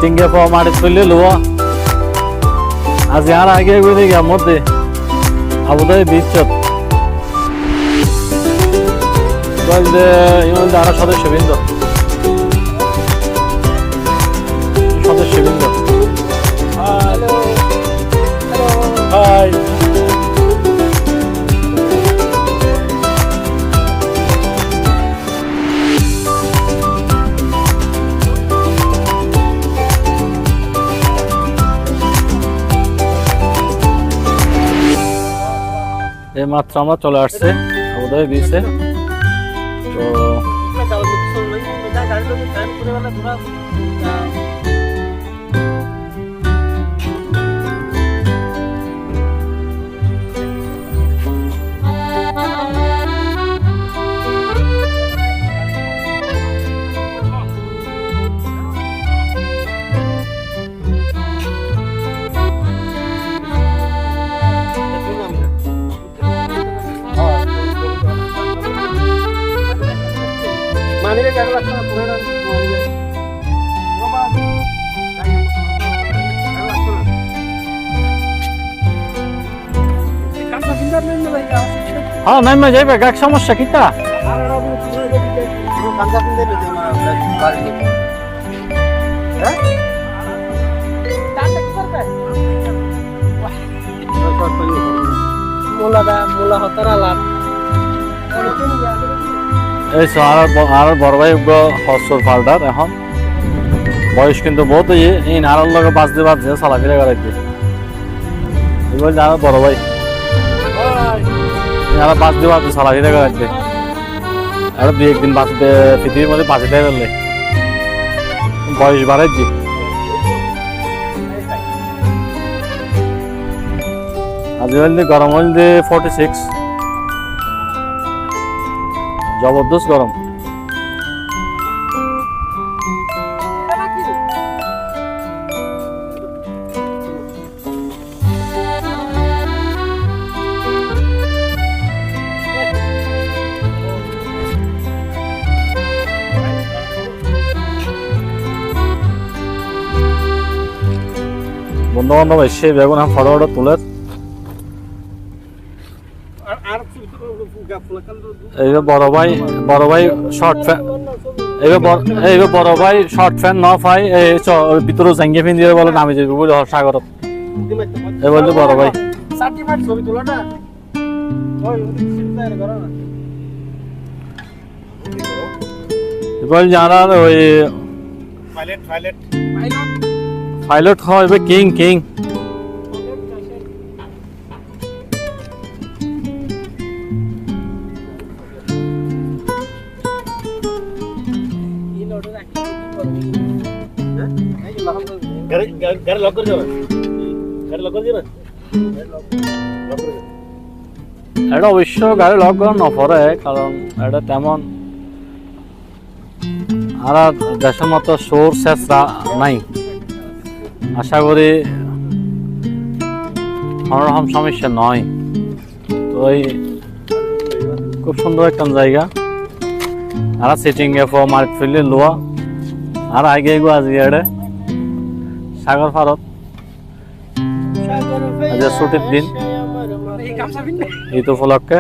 sitting এ পাওয়া মাটি চললে লোয়া আজ আর আগে গেলে গিয়ে মধ্যে আবুধাবি বিচ বলতে আরো সদস্যবৃন্দ হাই এই মাত্র আমরা চলে আসছে আবুধাবি বিচে তো হ্যাঁ নাইমা যাইবে গাক সমস্যা কিতা এই আর বড় ভাই হসর পাল্টার এখন বয়স কিন্তু বহুত এই নারার লগে বাজতে বাজতে চলাফেরা করাইতে এবার যারা বড় ভাই যারা বাজতে বাজতে চলাফেরা করাইতে আর দুই একদিন বাঁচবে পৃথিবীর মধ্যে বাঁচিতে পারলে বয়স বাড়াইছি আজ হইলে গরম হইলে 46 জবরদস্ত গরম বন্ধু বান্ধব এসে বেগুন ফটো ফটো তুলে এইবার বড় ভাই শর্ট ফ্যান এইবার বড় ভাই শর্ট ফ্যান ন পাই ভিতরে জাঙ্গিয়ে ফিন দিয়ে বলে নামে যাবে বলে সাগরত এই বলতে বড় ভাই এবার যারা ওই পাইলট হয় কিং গাড়ি লক করে যাবেন এটা অবশ্য গাড়ি লক করা নপরে কারণ এটা তেমন আর দেশের মতো সোর্স নাই আশা করি কোনোরকম সমস্যা নয় তো এই খুব সুন্দর একটা জায়গা আর সিটিং এ মার্কেট ফিল্ডে লোয়া আর আগে গো আজকে এটা সাগর ফারত আজ ছুটির দিন এই তো উপলক্ষে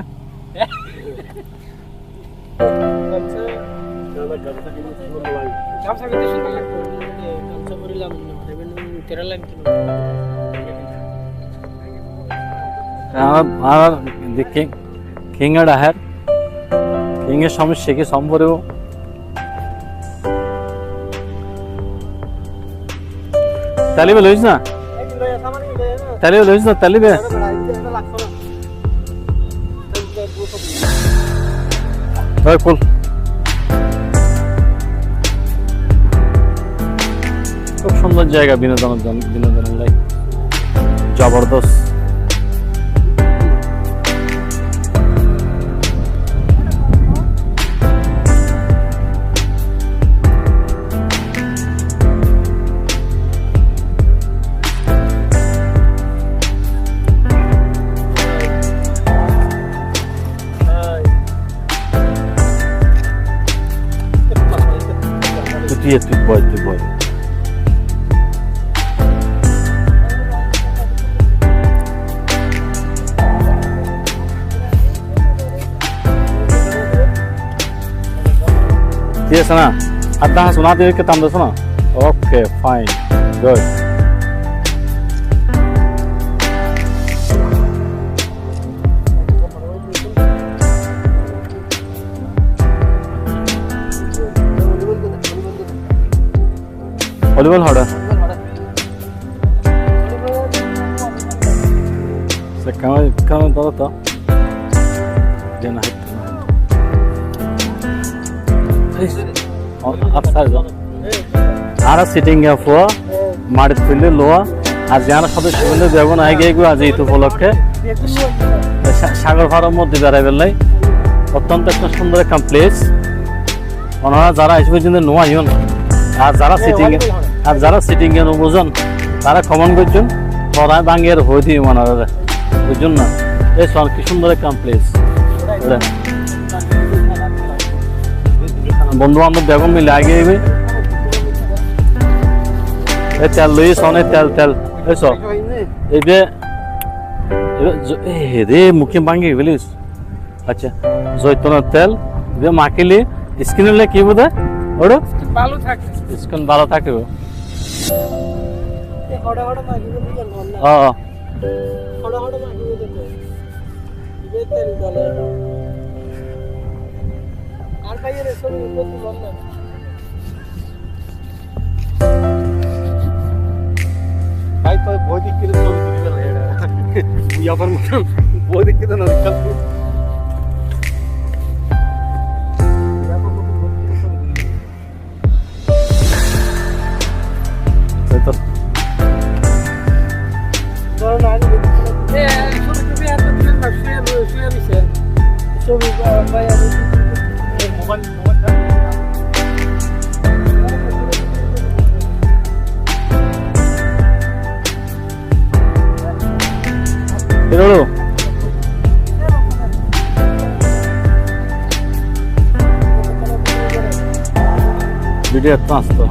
আর দেখি কিং এর আহার কিং এর সমস্যা কি সম্পর্ক তালিবে লইছ না তালিবে ওই কুল খুব সুন্দর জায়গা বিনোদনের লাই জবরদস্ত তুই বল দিয়েছে না আর দেখা শোনা দিয়ে তাম দিয়েছো না ওকে ফাইন গুড ভলিবল হড়া se cama todo to jena upside down ara sitting for মাটির ফিল্ডে লোয়া আর যারা সদস্য বলে বেগুন আগে এগুলো আজ এই উপলক্ষে সাগর ফার্মের মধ্যে বেড়াইবেন নাই অত্যন্ত একটা সুন্দর একটা প্লেস ওনারা যারা এসে পর্যন্ত নোয়া ইউন আর যারা সিটিং এর বুঝুন তারা কমন করছেন পড়ায় বাঙ্গের হয়ে দিই ওনারা বুঝুন না এই কি সুন্দর একটা প্লেস বন্ধু বান্ধব বেগুন মিলে আগে এবে তেল লইস অনেক তেল তেল এসো এবে রে মুখে ভাঙ্গি বলিস আচ্ছা জৈতনের তেল এবে মাখিলি স্কিন হলে কি বোধ ওটা ভালো থাকে স্কিন ভালো থাকে भाई तो बहुत दिक्कत है तो भी कर रहा है यहाँ पर बहुत दिक्कत है ना तो वीडियो इतना तो